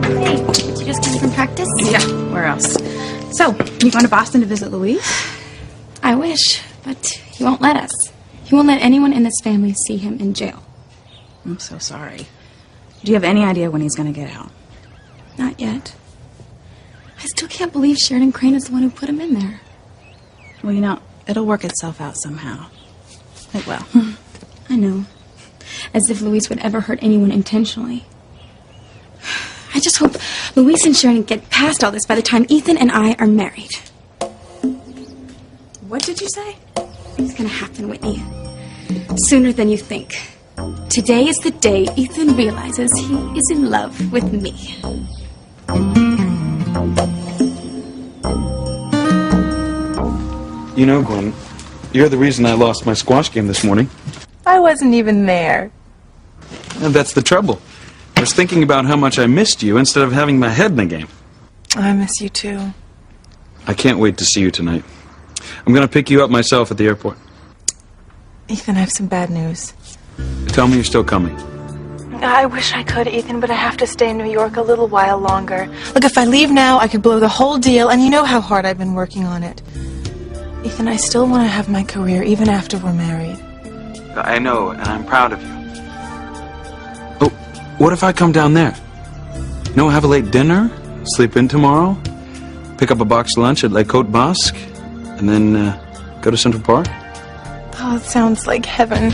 Hey, you just came from practice? Yeah, where else? So, you going to Boston to visit Louise? I wish, but he won't let us. He won't let anyone in this family see him in jail. I'm so sorry. Do you have any idea when he's going to get out? Not yet. I still can't believe Sheridan Crane is the one who put him in there. Well, you know, it'll work itself out somehow. It will. I know. As if Louise would ever hurt anyone intentionally. I just hope Louise and Sheridan get past all this by the time Ethan and I are married. What did you say? It's gonna happen, Whitney. Sooner than you think. Today is the day Ethan realizes he is in love with me. You know, Gwen, you're the reason I lost my squash game this morning. I wasn't even there. And that's the trouble. I was thinking about how much I missed you instead of having my head in the game. I miss you too. I can't wait to see you tonight. I'm going to pick you up myself at the airport. Ethan, I have some bad news. Tell me you're still coming. I wish I could, Ethan, but I have to stay in New York a little while longer. Look, if I leave now, I could blow the whole deal, and you know how hard I've been working on it. Ethan, I still want to have my career even after we're married. I know, and I'm proud of you. Oh, what if I come down there? You know, have a late dinner, sleep in tomorrow, pick up a box lunch at Les Côtes Basques, and then go to Central Park? Oh, it sounds like heaven,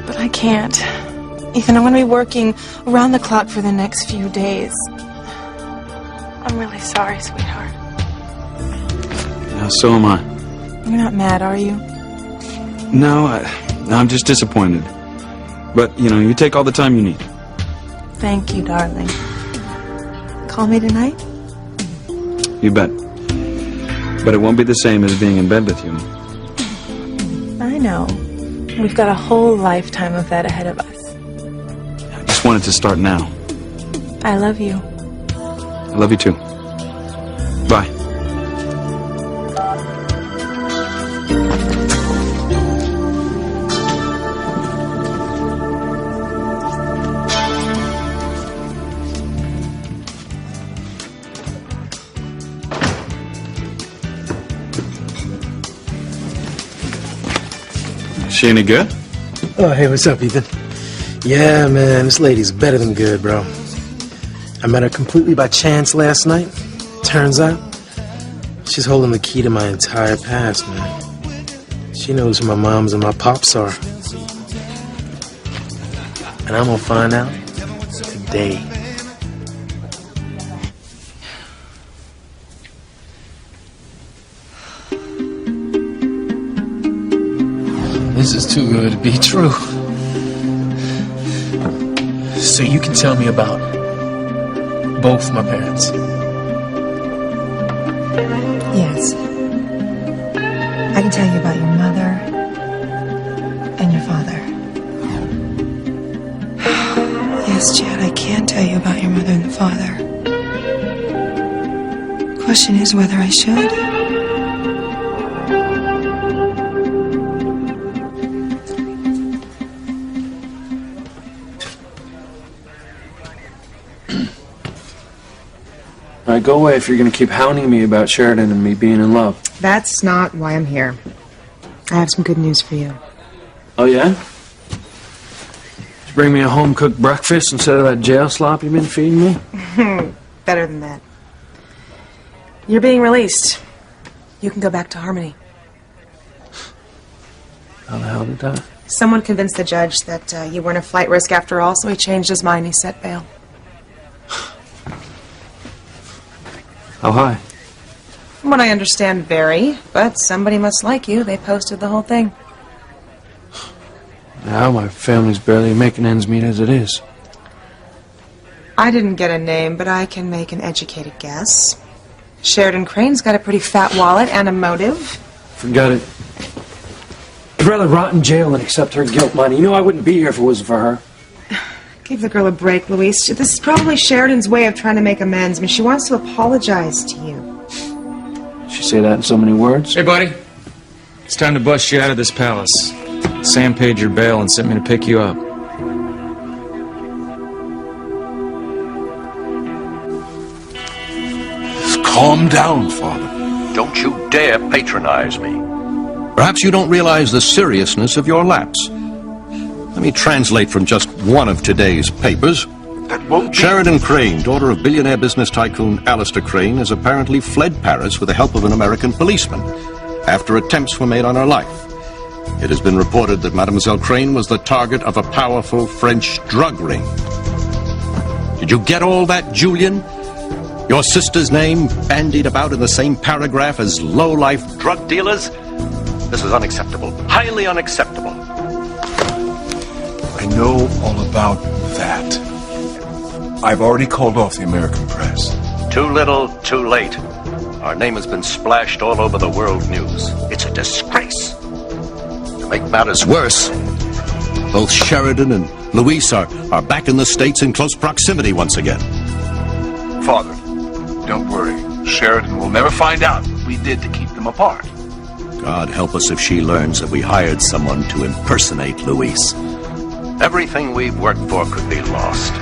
but I can't. Ethan, I'm going to be working around the clock for the next few days. I'm really sorry, sweetheart. Yeah, so am I. You're not mad, are you? No, I'm just disappointed. But, you know, you take all the time you need. Thank you, darling. Call me tonight? You bet. But it won't be the same as being in bed with you. I know. We've got a whole lifetime of that ahead of us. I just wanted to start now. I love you. I love you too. Bye. She any good? Oh, hey, what's up, Ethan? Yeah, man, this lady's better than good, bro. I met her completely by chance last night. Turns out, she's holding the key to my entire past, man. She knows who my moms and my pops are. And I'm gonna find out today. This is too good to be true. So you can tell me about both my parents? Yes. I can tell you about your mother and your father. Yes, Chad, I can tell you about your mother and the father. The question is whether I should. All right, go away if you're going to keep hounding me about Sheridan and me being in love. That's not why I'm here. I have some good news for you. Oh, yeah? Did you bring me a home-cooked breakfast instead of that jail slop you've been feeding me? Better than that. You're being released. You can go back to Harmony. How the hell did that? Someone convinced the judge that you weren't a flight risk after all, so he changed his mind and he set bail. How high? From what I understand, very. But somebody must like you. They posted the whole thing. Now my family's barely making ends meet as it is. I didn't get a name, but I can make an educated guess. Sheridan Crane's got a pretty fat wallet and a motive. Forget it. I'd rather rot in jail than accept her guilt money. You know I wouldn't be here if it wasn't for her. Give the girl a break, Luis. This is probably Sheridan's way of trying to make amends. I mean, she wants to apologize to you. She say that in so many words? Hey, buddy. It's time to bust you out of this palace. Sam paid your bail and sent me to pick you up. Calm down, Father. Don't you dare patronize me. Perhaps you don't realize the seriousness of your lapse. Let me translate from just one of today's papers. That won't be... Sheridan Crane, daughter of billionaire business tycoon Alistair Crane, has apparently fled Paris with the help of an American policeman after attempts were made on her life. It has been reported that Mademoiselle Crane was the target of a powerful French drug ring. Did you get all that, Julian? Your sister's name bandied about in the same paragraph as low-life drug dealers? This is unacceptable. Highly unacceptable. I know all about that. I've already called off the American press. Too little, too late. Our name has been splashed all over the world news. It's a disgrace. To make matters worse, both Sheridan and Luis are back in the States in close proximity once again. Father, don't worry. Sheridan will never find out what we did to keep them apart. God help us if she learns that we hired someone to impersonate Luis. Everything we've worked for could be lost.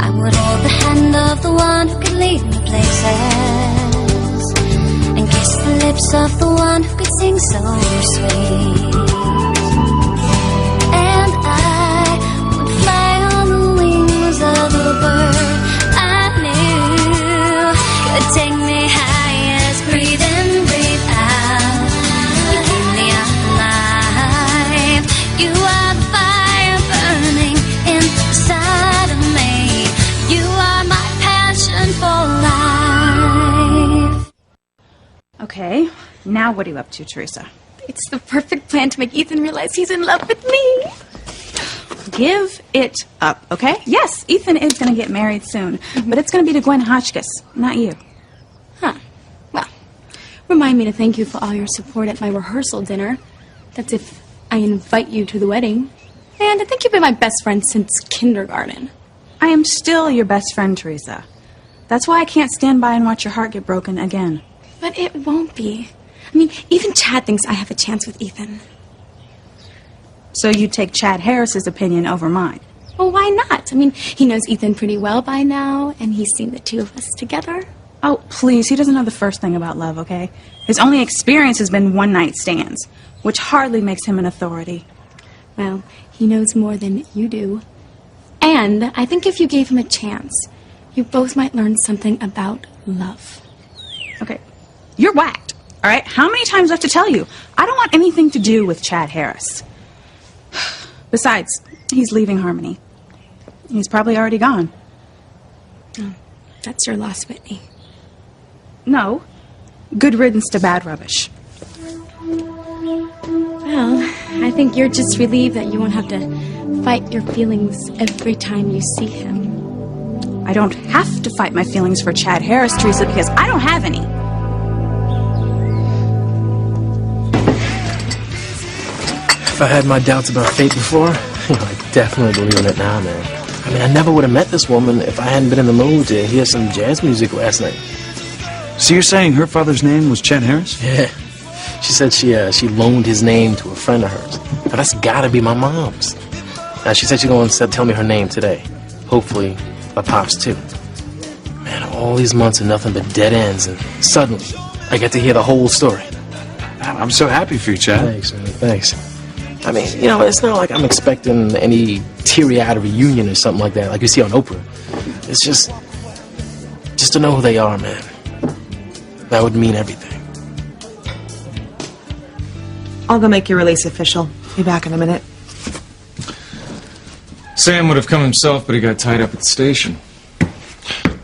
I would hold the hand of the one who could lead me places, and kiss the lips of the one who could sing so sweet. And I would fly on the wings of a bird I knew could take me high as breathe in, breathe out. You keep me alive. You are the fire burning inside of me. You are my passion for life. Okay, now what are you up to, Teresa? It's the perfect plan to make Ethan realize he's in love with me. Give it up, okay? Yes, Ethan is going to get married soon, but it's going to be to Gwen Hotchkiss, not you. Huh. Well, remind me to thank you for all your support at my rehearsal dinner. That's if I invite you to the wedding. And I think you've been my best friend since kindergarten. I am still your best friend, Teresa. That's why I can't stand by and watch your heart get broken again. But it won't be. I mean, even Chad thinks I have a chance with Ethan. So you take Chad Harris's opinion over mine? Well, why not? I mean, he knows Ethan pretty well by now, and he's seen the two of us together. Oh, please, he doesn't know the first thing about love, okay? His only experience has been one-night stands, which hardly makes him an authority. Well, he knows more than you do. And I think if you gave him a chance, you both might learn something about love. Okay, you're whacked, all right? How many times do I have to tell you? I don't want anything to do with Chad Harris. Besides, he's leaving Harmony. He's probably already gone. Oh, that's your loss, Whitney. No. Good riddance to bad rubbish. Well, I think you're just relieved that you won't have to fight your feelings every time you see him. I don't have to fight my feelings for Chad Harris, Teresa, because I don't have any. If I had my doubts about fate before, I definitely believe in it now, man. I mean, I never would have met this woman if I hadn't been in the mood to hear some jazz music last night. So you're saying her father's name was Chad Harris? Yeah. She said she loaned his name to a friend of hers. Now, that's gotta be my mom's. Now, she said she's going to tell me her name today. Hopefully, my pops, too. Man, all these months are nothing but dead ends, and suddenly, I get to hear the whole story. I'm so happy for you, Chad. Thanks, man, thanks. I mean, you know, it's not like I'm expecting any teary-eyed reunion or something like that, like you see on Oprah. It's just to know who they are, man. That would mean everything. I'll go make your release official. Be back in a minute. Sam would have come himself, but he got tied up at the station. I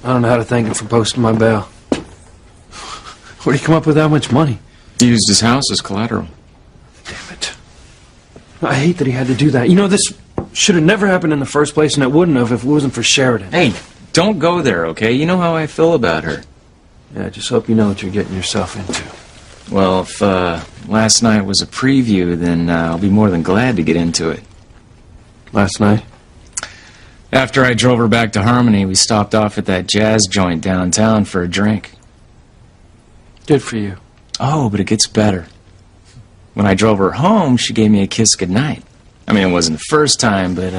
don't know how to thank him for posting my bail. Where did he come up with that much money? He used his house as collateral. Damn it. I hate that he had to do that. You know, this should have never happened in the first place, and it wouldn't have if it wasn't for Sheridan. Hey, don't go there, okay? You know how I feel about her. Yeah, just hope you know what you're getting yourself into. Well, if last night was a preview, then I'll be more than glad to get into it. Last night? After I drove her back to Harmony, we stopped off at that jazz joint downtown for a drink. Good for you. Oh, but it gets better. when I drove her home, she gave me a kiss goodnight. I mean, it wasn't the first time, but,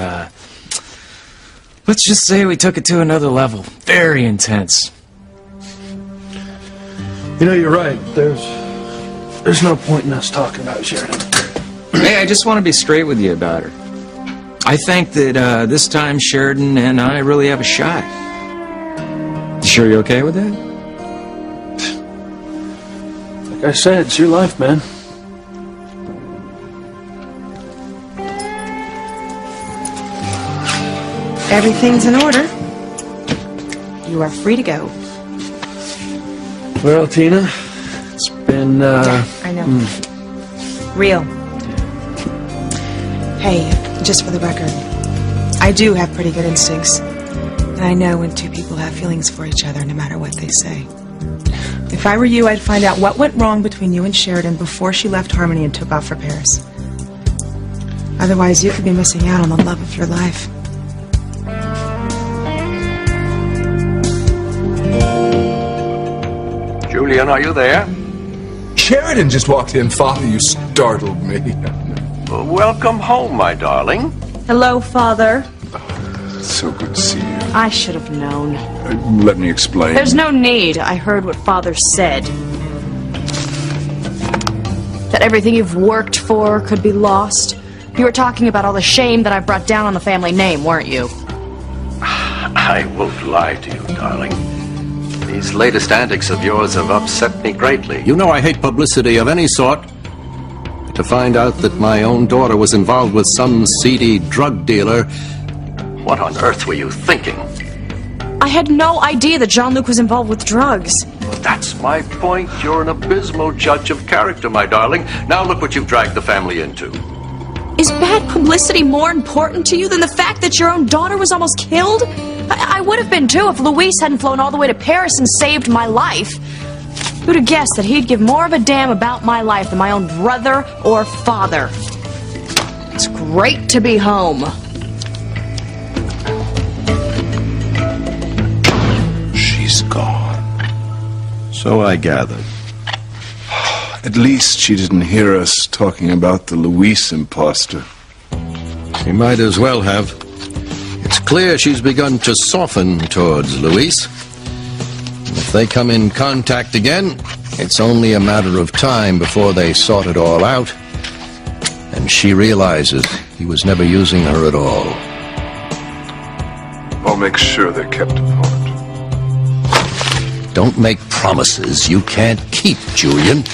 let's just say we took it to another level. Very intense. You know, you're right. There's no point in us talking about Sheridan. Hey, I just want to be straight with you about her. I think that this time Sheridan and I really have a shot. You sure you're okay with that? Like I said, it's your life, man. Everything's in order. You are free to go. Well, Tina, it's been, I know. Real. Hey, just for the record, I do have pretty good instincts. And I know when two people have feelings for each other, no matter what they say. If I were you, I'd find out what went wrong between you and Sheridan before she left Harmony and took off for Paris. Otherwise, you could be missing out on the love of your life. Julian, are you there? Sheridan just walked in. Father, you startled me. Welcome home, my darling. Hello, Father. It's so good to see you. I should have known. Let me explain. There's no need. I heard what Father said. That everything you've worked for could be lost. You were talking about all the shame that I brought down on the family name, weren't you? I won't lie to you, darling. These latest antics of yours have upset me greatly. You know I hate publicity of any sort. To find out that my own daughter was involved with some seedy drug dealer. What on earth were you thinking? I had no idea that Jean-Luc was involved with drugs. That's my point. You're an abysmal judge of character, my darling. Now look what you've dragged the family into. Is bad publicity more important to you than the fact that your own daughter was almost killed? I would have been too if Luis hadn't flown all the way to Paris and saved my life. Who'd have guessed that he'd give more of a damn about my life than my own brother or father? It's great to be home. She's gone. So I gathered. At least she didn't hear us talking about the Luis imposter. She might as well have. It's clear she's begun to soften towards Luis. If they come in contact again, it's only a matter of time before they sort it all out. And she realizes he was never using her at all. I'll make sure they're kept apart. Don't make promises you can't keep, Julian.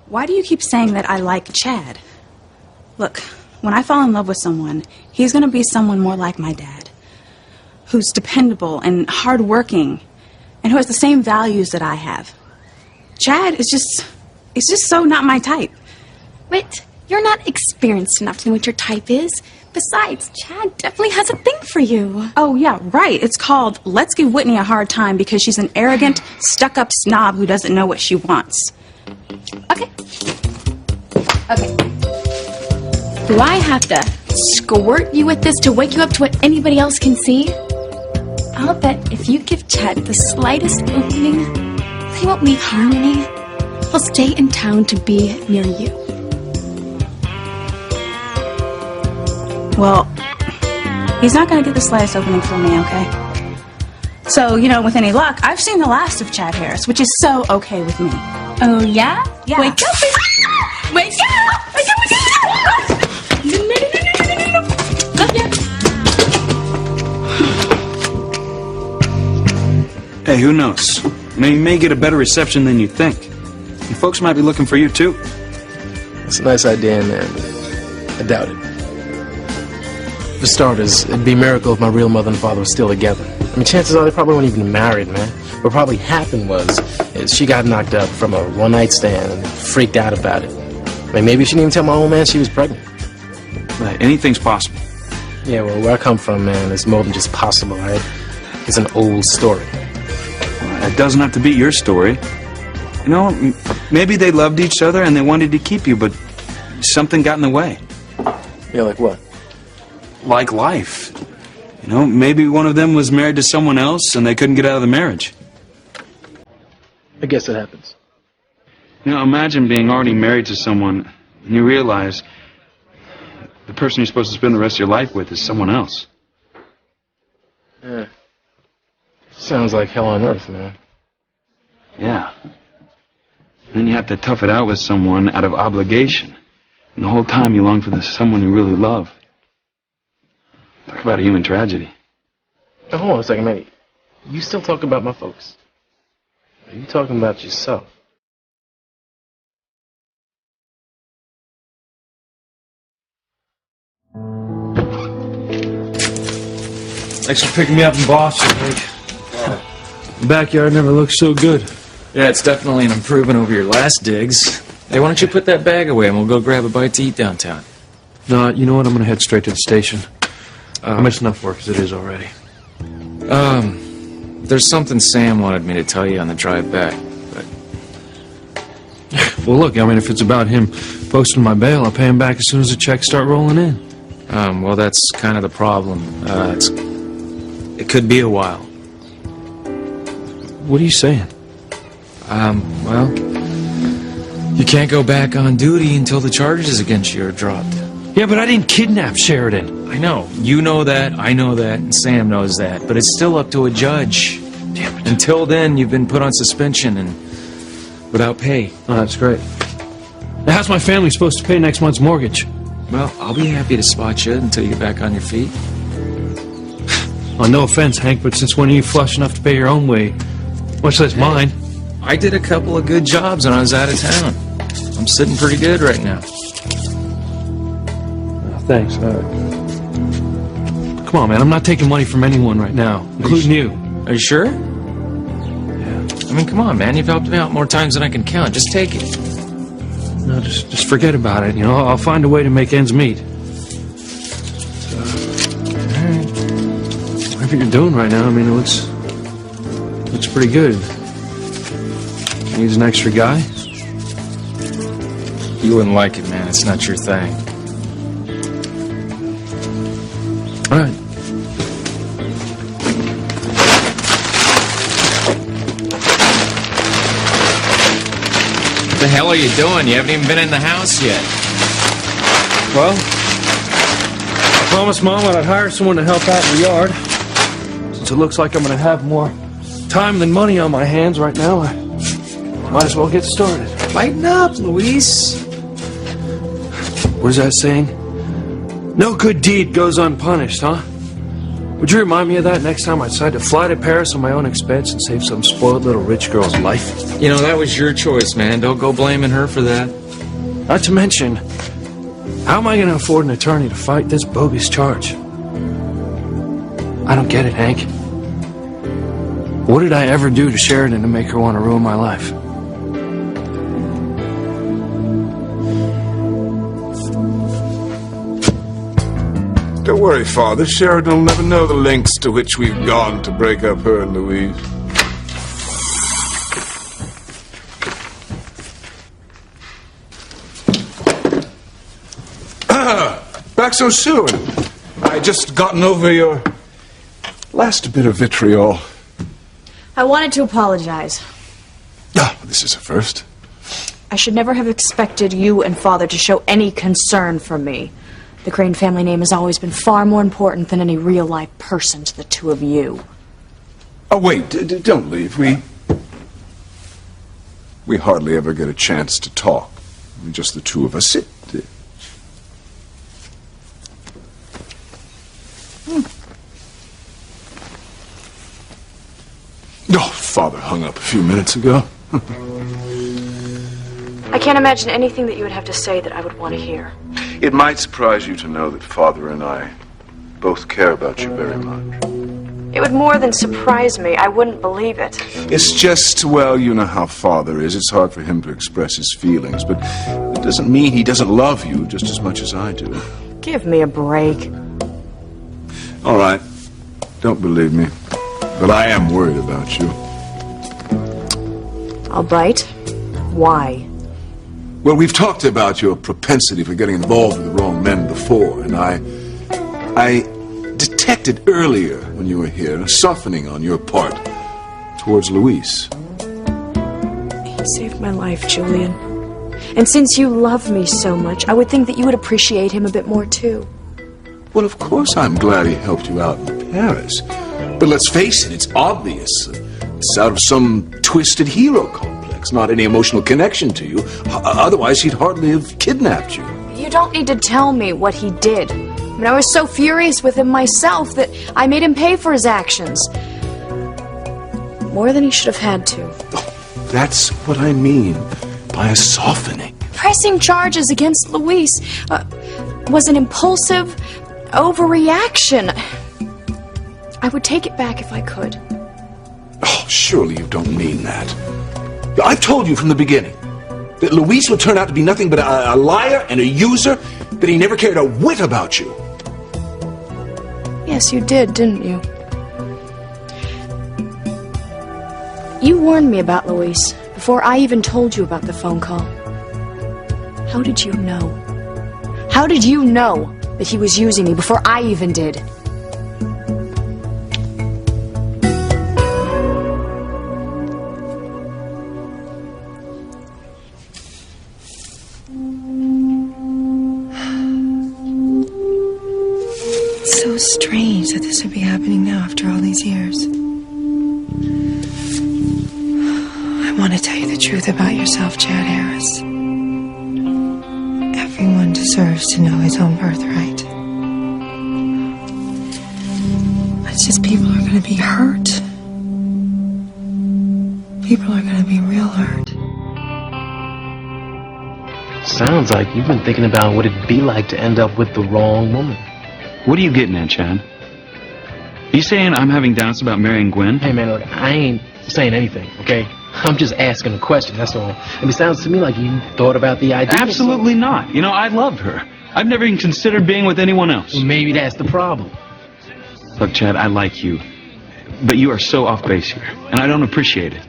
Why do you keep saying that I like Chad? Look, when I fall in love with someone, he's going to be someone more like my dad, who's dependable and hardworking, and who has the same values that I have. Chad is just so not my type. Wait, you're not experienced enough to know what your type is. Besides, Chad definitely has a thing for you. Oh, yeah, right. It's called Let's Give Whitney a Hard Time because she's an arrogant, stuck-up snob who doesn't know what she wants. Okay. Do I have to squirt you with this to wake you up to what anybody else can see? I'll bet if you give Chad the slightest opening, he won't leave Harmony. He'll stay in town to be near you. Well, he's not going to get the slightest opening for me, okay? So, with any luck, I've seen the last of Chad Harris, which is so okay with me. Oh, yeah? Yeah. Wake up! Wake up! Wake up! Wake up! No. Love ya. Hey, who knows? You may get a better reception than you think. Your folks might be looking for you, too. It's a nice idea, man. I doubt it. For starters, it'd be a miracle if my real mother and father were still together. I mean, chances are they probably weren't even married, man. What probably happened was she got knocked up from a one-night stand and freaked out about it. I mean, maybe she didn't even tell my old man she was pregnant. Right, anything's possible. Yeah, well, where I come from, man, it's more than just possible, right? It's an old story. Well, it doesn't have to be your story. Maybe they loved each other and they wanted to keep you, but something got in the way. Yeah, like what? Like life. You know, maybe one of them was married to someone else and they couldn't get out of the marriage. I guess it happens. You know, imagine being already married to someone and you realize the person you're supposed to spend the rest of your life with is someone else. Yeah. Sounds like hell on earth, man. Yeah. And then you have to tough it out with someone out of obligation. And the whole time you long for someone you really love. Talk about a human tragedy. Now, hold on a second, man. You still talking about my folks? Are you talking about yourself? Thanks for picking me up in Boston, Hank. The backyard never looked so good. Yeah, it's definitely an improvement over your last digs. Hey, why don't you put that bag away and we'll go grab a bite to eat downtown? No, you know what? I'm going to head straight to the station. I missed enough work as it is already. There's something Sam wanted me to tell you on the drive back, but... Well, look, I mean, if it's about him posting my bail, I'll pay him back as soon as the checks start rolling in. Well, that's kind of the problem. It could be a while. What are you saying? Well, you can't go back on duty until the charges against you are dropped. Yeah, but I didn't kidnap Sheridan. I know. You know that, I know that, and Sam knows that. But it's still up to a judge. Damn it. Until then, you've been put on suspension and without pay. Oh, that's great. Now, how's my family supposed to pay next month's mortgage? Well, I'll be happy to spot you until you get back on your feet. Oh, no offense, Hank, but since when are you flush enough to pay your own way? Much less mine. I did a couple of good jobs when I was out of town. I'm sitting pretty good right now. Oh, thanks. Come on, man. I'm not taking money from anyone right now, including you. Are you sure? Yeah. I mean, come on, man. You've helped me out more times than I can count. Just take it. No, just forget about it. You know, I'll find a way to make ends meet. Whatever you're doing right now, I mean, it looks pretty good. Needs an extra guy? You wouldn't like it, man. It's not your thing. All right. What the hell are you doing? You haven't even been in the house yet. Well, I promised Mom that I'd hire someone to help out in the yard. Since it looks like I'm going to have more time than money on my hands right now, I might as well get started. Lighten up, Luis. What is that saying? No good deed goes unpunished, huh? Would you remind me of that next time I decide to fly to Paris on my own expense and save some spoiled little rich girl's life? You know, that was your choice, man. Don't go blaming her for that. Not to mention, how am I going to afford an attorney to fight this bogus charge? I don't get it, Hank. What did I ever do to Sheridan to make her want to ruin my life? Don't worry, Father. Sheridan will never know the lengths to which we've gone to break up her and Louise. Back so soon. I just gotten over your last bit of vitriol. I wanted to apologize. Ah, this is a first. I should never have expected you and Father to show any concern for me. The Crane family name has always been far more important than any real-life person to the two of you. Oh, wait, don't leave. We hardly ever get a chance to talk. Just the two of us. Sit. Oh, Father hung up a few minutes ago. I can't imagine anything that you would have to say that I would want to hear. It might surprise you to know that Father and I both care about you very much. It would more than surprise me. I wouldn't believe it. It's just, well, you know how Father is. It's hard for him to express his feelings, but it doesn't mean he doesn't love you just as much as I do. Give me a break. All right. Don't believe me, but I am worried about you. I'll bite. Why? Well, we've talked about your propensity for getting involved with the wrong men before, and I detect detected earlier when you were here a softening on your part towards Luis. He saved my life, Julian. And since you love me so much, I would think that you would appreciate him a bit more, too. Well, of course I'm glad he helped you out in Paris. But let's face it, it's obvious. It's out of some twisted hero complex, not any emotional connection to you. Otherwise, he'd hardly have kidnapped you. You don't need to tell me what he did. I mean, I was so furious with him myself that I made him pay for his actions. More than he should have had to. Oh, that's what I mean by a softening. Pressing charges against Luis was an impulsive overreaction. I would take it back if I could. Oh, surely you don't mean that. I've told you from the beginning that Luis would turn out to be nothing but a liar and a user, that he never cared a whit about you. Yes, you did, didn't you? You warned me about Luis before I even told you about the phone call. How did you know? How did you know that he was using me before I even did? It's so strange that this would be happening now after all these years. I want to tell you the truth about yourself, Chad Harris. Everyone deserves to know his own birthright. It's just people are going to be hurt. People are going to be real hurt. Sounds like you've been thinking about what it'd be like to end up with the wrong woman. What are you getting at, Chad? You saying I'm having doubts about marrying Gwen? Hey, man, look, I ain't saying anything, okay? I'm just asking a question, that's all. And it sounds to me like you thought about the idea. Absolutely not. You know, I loved her. I've never even considered being with anyone else. Well, maybe that's the problem. Look, Chad, I like you. But you are so off base here, and I don't appreciate it.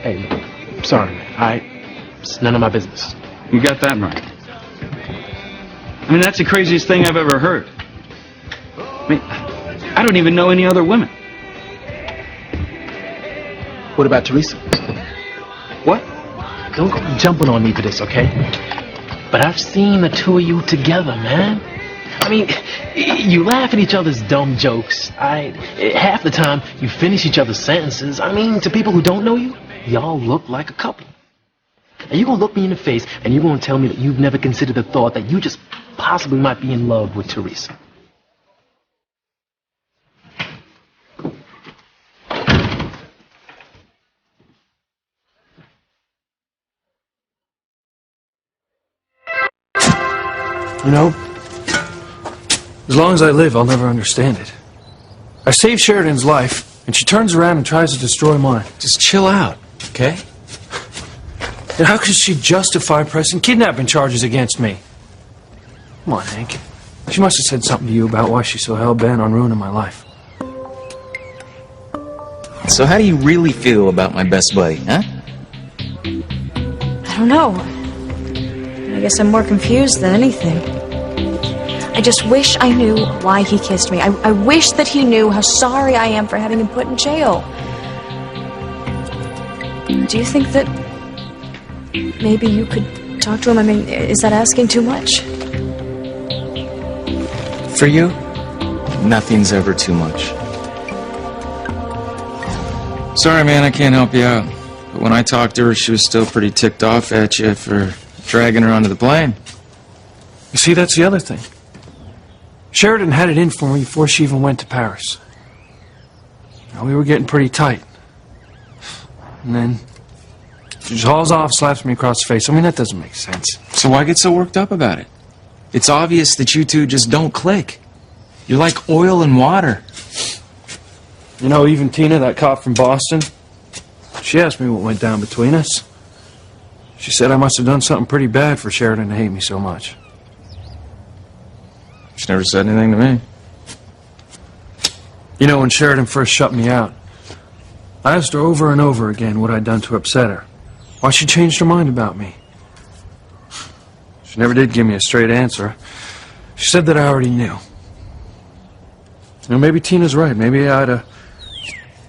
Hey, look, I'm sorry, man. It's none of my business. You got that right. I mean, that's the craziest thing I've ever heard. I mean, I don't even know any other women. What about Teresa? What? Don't go jumping on me for this, okay? But I've seen the two of you together, man. I mean, you laugh at each other's dumb jokes. Half the time, you finish each other's sentences. I mean, to people who don't know you, y'all look like a couple. And you're going to look me in the face, and you're going to tell me that you've never considered the thought that you just possibly might be in love with Teresa. You know, as long as I live, I'll never understand it. I saved Sheridan's life, and she turns around and tries to destroy mine. Just chill out, okay? And how could she justify pressing kidnapping charges against me? Come on, Hank. She must have said something to you about why she's so hell-bent on ruining my life. So how do you really feel about my best buddy, huh? I don't know. I guess I'm more confused than anything. I just wish I knew why he kissed me. I wish that he knew how sorry I am for having him put in jail. Do you think that maybe you could talk to him? I mean, is that asking too much? For you, nothing's ever too much. Sorry, man, I can't help you out. But when I talked to her, she was still pretty ticked off at you for dragging her onto the plane. You see, that's the other thing. Sheridan had it in for me before she even went to Paris. Now, we were getting pretty tight. And then she just hauls off, slaps me across the face. I mean, that doesn't make sense. So why get so worked up about it? It's obvious that you two just don't click. You're like oil and water. You know, even Tina, that cop from Boston, she asked me what went down between us. She said I must have done something pretty bad for Sheridan to hate me so much. She never said anything to me. You know, when Sheridan first shut me out, I asked her over and over again what I'd done to upset her, why she changed her mind about me. She never did give me a straight answer. She said that I already knew. You know, maybe Tina's right. Maybe I ought to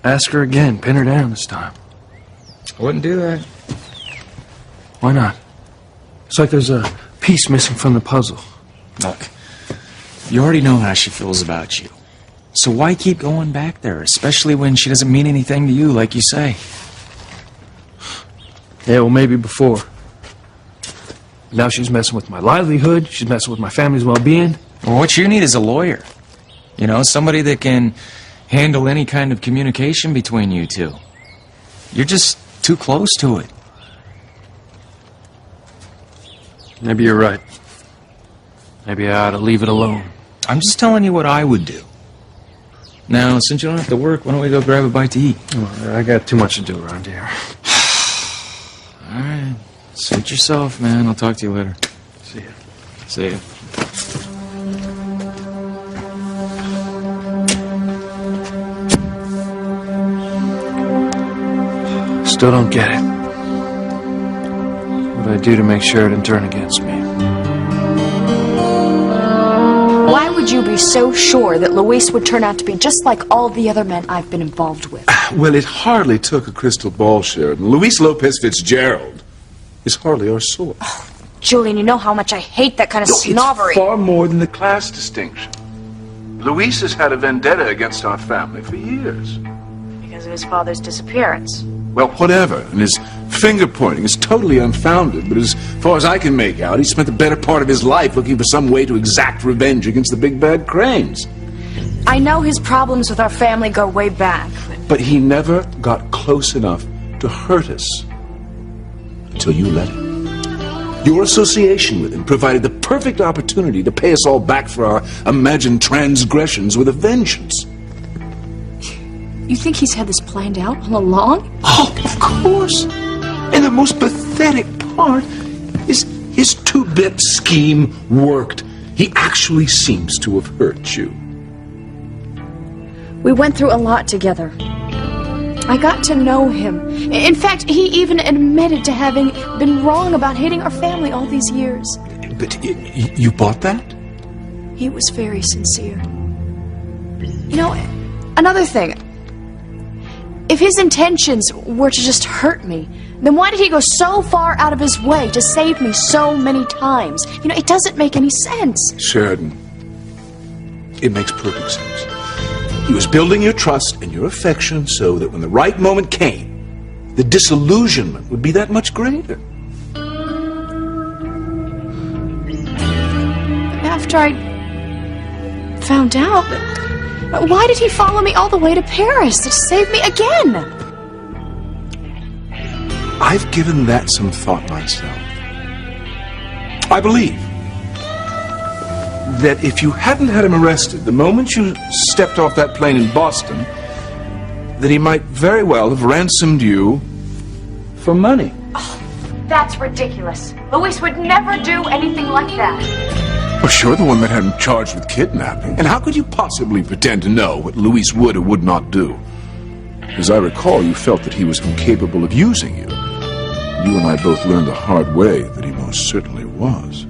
ask her again, pin her down this time. I wouldn't do that. Why not? It's like there's a piece missing from the puzzle. Look, you already know how she feels about you. So why keep going back there, especially when she doesn't mean anything to you, like you say? Yeah, well, maybe before. Now she's messing with my livelihood. She's messing with my family's well-being. Well, what you need is a lawyer. You know, somebody that can handle any kind of communication between you two. You're just too close to it. Maybe you're right. Maybe I ought to leave it alone. I'm just telling you what I would do. Now, since you don't have to work, why don't we go grab a bite to eat? Well, I got too much to do around here. All right. Suit yourself, man. I'll talk to you later. See ya. See ya. Still don't get it. What do I do to make sure it didn't turn against me? Why would you be so sure that Luis would turn out to be just like all the other men I've been involved with? Well, it hardly took a crystal ball, Sheridan. Luis Lopez Fitzgerald is hardly our sort. Oh, Julian, you know how much I hate that kind of snobbery. It's far more than the class distinction. Luis has had a vendetta against our family for years. Because of his father's disappearance. Well, whatever. And his finger-pointing is totally unfounded, but as far as I can make out, he spent the better part of his life looking for some way to exact revenge against the big bad Cranes. I know his problems with our family go way back. But he never got close enough to hurt us until you let him. Your association with him provided the perfect opportunity to pay us all back for our imagined transgressions with a vengeance. You think he's had this planned out all along? Oh, of course. And the most pathetic part is his two-bit scheme worked. He actually seems to have hurt you. We went through a lot together. I got to know him. In fact, he even admitted to having been wrong about hating our family all these years. But you bought that? He was very sincere. You know, another thing. If his intentions were to just hurt me, then why did he go so far out of his way to save me so many times? You know, it doesn't make any sense. Sheridan, it makes perfect sense. He was building your trust and your affection so that when the right moment came, the disillusionment would be that much greater. After I found out, why did he follow me all the way to Paris to save me again? I've given that some thought myself. I believe that if you hadn't had him arrested the moment you stepped off that plane in Boston, that he might very well have ransomed you for money. Oh, that's ridiculous. Luis would never do anything like that. Well, you're the one that had him charged with kidnapping. And how could you possibly pretend to know what Luis would or would not do? As I recall, you felt that he was incapable of using you. You and I both learned the hard way that he most certainly was.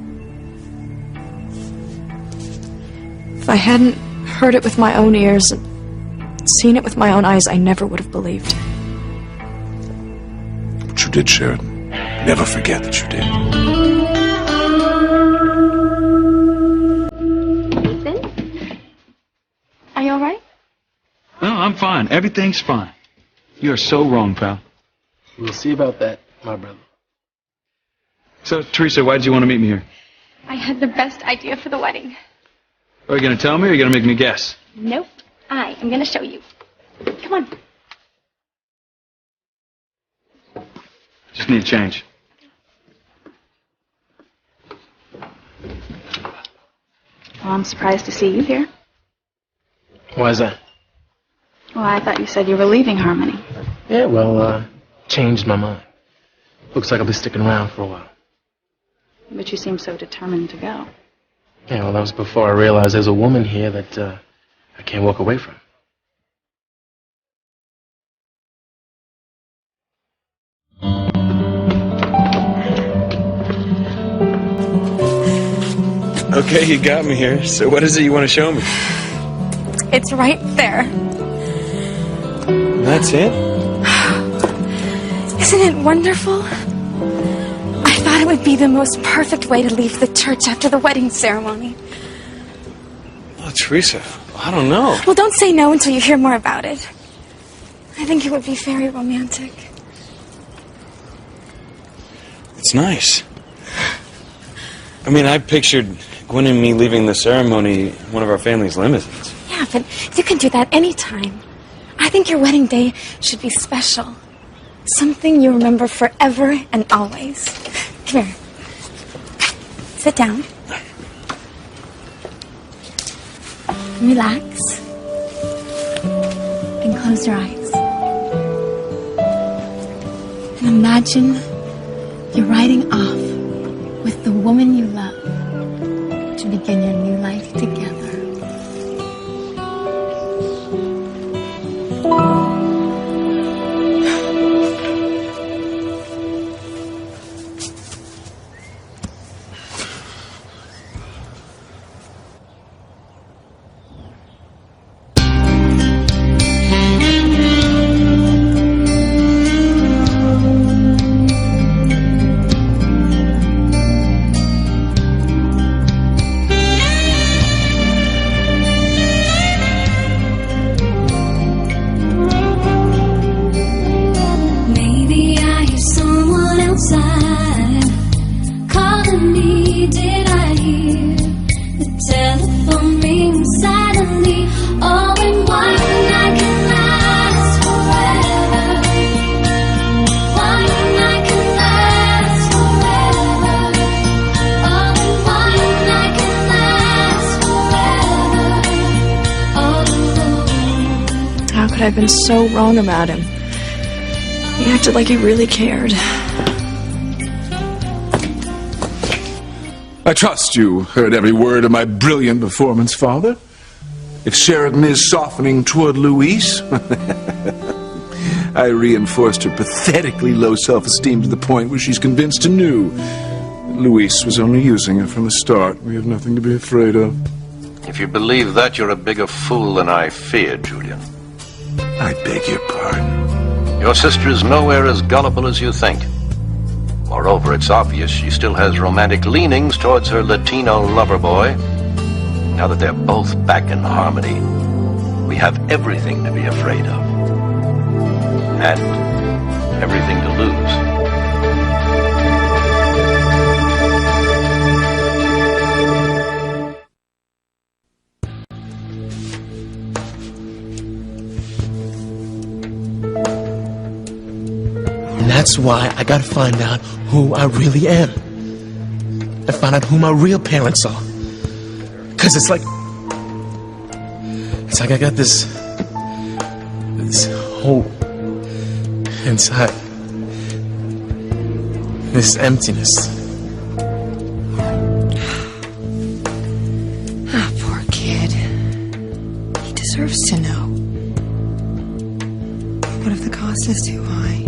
If I hadn't heard it with my own ears and seen it with my own eyes, I never would have believed. But you did, Sheridan. Never forget that you did. Are you all right? No, I'm fine. Everything's fine. You're so wrong, pal. We'll see about that, my brother. So, Teresa, why did you want to meet me here? I had the best idea for the wedding. Are you going to tell me or are you going to make me guess? Nope. I am going to show you. Come on. Just need a change. Well, I'm surprised to see you here. Why is that? Well, I thought you said you were leaving Harmony. Yeah, well, changed my mind. Looks like I'll be sticking around for a while. But you seem so determined to go. Yeah, well, that was before I realized there's a woman here that I can't walk away from. Okay, you got me here. So what is it you want to show me? It's right there. That's it? Isn't it wonderful? I thought it would be the most perfect way to leave the church after the wedding ceremony. Oh, Teresa, I don't know. Well, don't say no until you hear more about it. I think it would be very romantic. It's nice. I mean, I pictured Gwen and me leaving the ceremony in one of our family's limousines. Yeah, but you can do that anytime. I think your wedding day should be special. Something you remember forever and always. Come here. Sit down. Relax. And close your eyes. And imagine you're riding off with the woman you love to begin your new life together. I've been so wrong about him. He acted like he really cared. I trust you heard every word of my brilliant performance, Father. If Sheridan is softening toward Louise, I reinforced her pathetically low self-esteem to the point where she's convinced anew that Louise was only using her from the start. We have nothing to be afraid of. If you believe that, you're a bigger fool than I feared, Julian. I beg your pardon. Your sister is nowhere as gullible as you think. Moreover, it's obvious she still has romantic leanings towards her Latino lover boy. Now that they're both back in harmony, we have everything to be afraid of. And everything to lose. That's why I gotta find out who I really am. And find out who my real parents are. Cause it's like I got this hole inside. This emptiness. Ah, poor kid. He deserves to know. What if the cost is too high?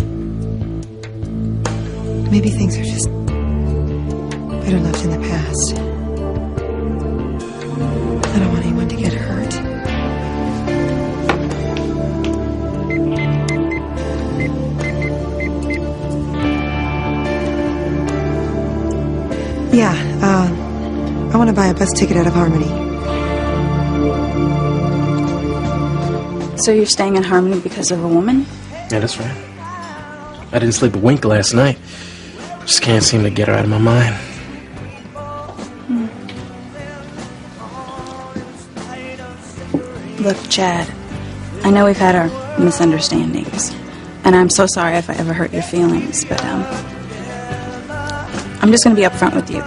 Maybe things are just better left in the past. I don't want anyone to get hurt. Yeah, I want to buy a bus ticket out of Harmony. So you're staying in Harmony because of a woman? Yeah, that's right. I didn't sleep a wink last night. Just can't seem to get her out of my mind. Look, Chad, I know we've had our misunderstandings, and I'm so sorry if I ever hurt your feelings, but I'm just going to be upfront with you.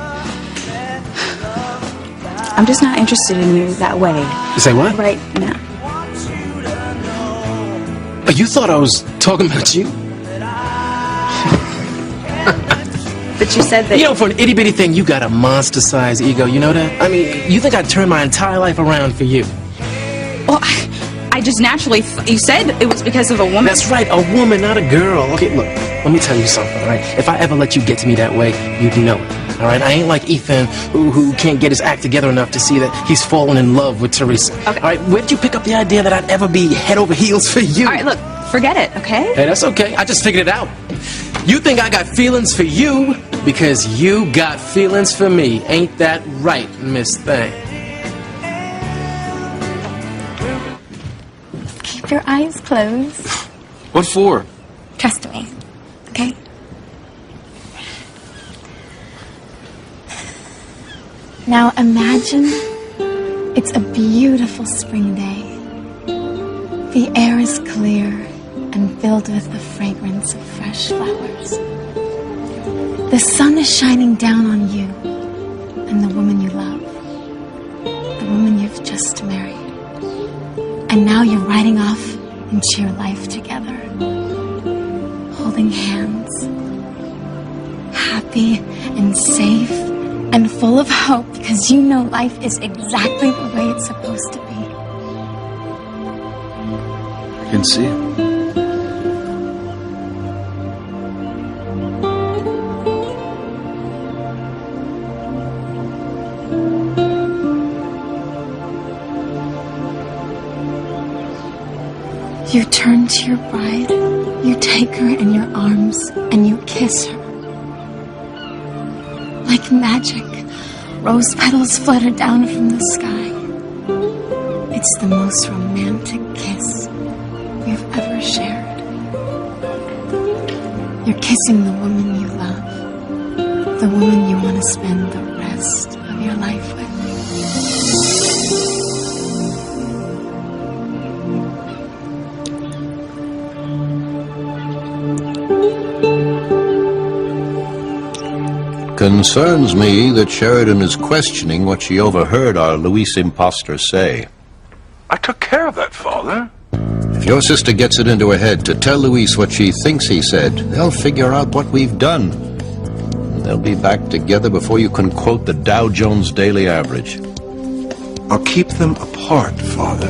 I'm just not interested in you that way. You say what? Right now. Oh, you thought I was talking about you? But you said that... You know, for an itty-bitty thing, you got a monster-sized ego, you know that? I mean, you think I'd turn my entire life around for you? Well, I just naturally... you said it was because of a woman. That's right, a woman, not a girl. Okay, look, let me tell you something, all right? If I ever let you get to me that way, you'd know it. all right? I ain't like Ethan, who can't get his act together enough to see that he's fallen in love with Teresa. Okay. All right, where did you pick up the idea that I'd ever be head over heels for you? All right, look, forget it, okay? Hey, that's okay. I just figured it out. You think I got feelings for you because you got feelings for me. Ain't that right, Miss Thing? Keep your eyes closed. What for? Trust me, okay? Now imagine it's a beautiful spring day. The air is clear and filled with the fragrance of fresh flowers. The sun is shining down on you and the woman you love, the woman you've just married. And now you're riding off into your life together, holding hands, happy and safe and full of hope because you know life is exactly the way it's supposed to be. I can see it. You turn to your bride, you take her in your arms, and you kiss her. Like magic, rose petals flutter down from the sky. It's the most romantic kiss you've ever shared. You're kissing the woman you love, the woman you want to spend the rest of your life with. Concerns me that Sheridan is questioning what she overheard our Luis imposter say. I took care of that, Father. If your sister gets it into her head to tell Luis what she thinks he said, they'll figure out what we've done. And they'll be back together before you can quote the Dow Jones Daily Average. I'll keep them apart, Father.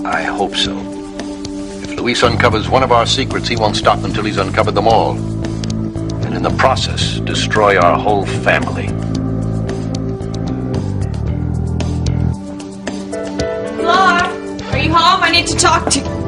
I hope so. If Luis uncovers one of our secrets, he won't stop until he's uncovered them all. And in the process, destroy our whole family. Laura, are you home? I need to talk to you.